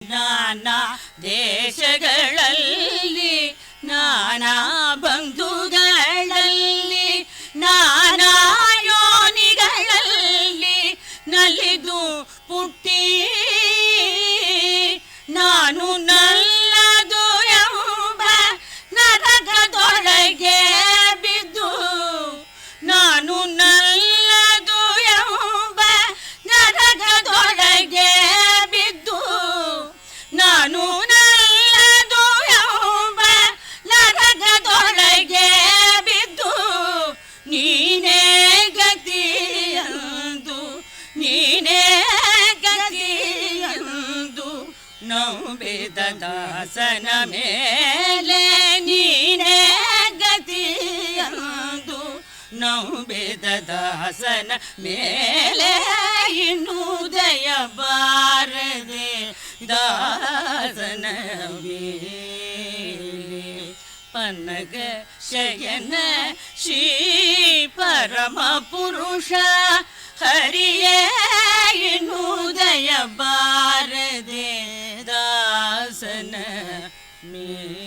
ನಾನಾ ದೇಶಗಳಲ್ಲಿ ನಾನಾ ಬಂಧುಗಳಲ್ಲಿ ನಾನಾ ಯೋನಿಗಳಲ್ಲಿ ನಲಿದು ಪುಟ್ಟಿ ನಾನು ನಲ್ಲದು ಎಂಬ ನರಕದೊಳಗೆ ಬಿದ್ದು ನಾನು ನಲ್ಲದು ಎಂಬ ನರಕದೊಳಗೆ ಬಿದ್ದು ನಾನು ನಲ್ಲದು ಎಂಬ ನರಕದೊಳಗೆ ಬಿದ್ದು ನೀನೇ ಗತಿಯಂದು ನೀನೇ ಗತಿಯಂದು ನಂಬಿದ ದಾಸನ ಮೇಲೆ ನೀನೇ ಗತಿಯಂದು ನಂಬಿದ ದಾಸನ ಮೇಲೆ ಇನ್ನುದಯ ಬಾರದೆ ದಾಸನ ಮೇಲೆ ಪನ್ನಗ ಶಯನ ಶ್ರೀ ಪರಮ ಪುರುಷ ಹರಿಯೇ ಇನ್ನುದಯ ಬಾರದೆ ದಾಸನ ಮೇಲೆ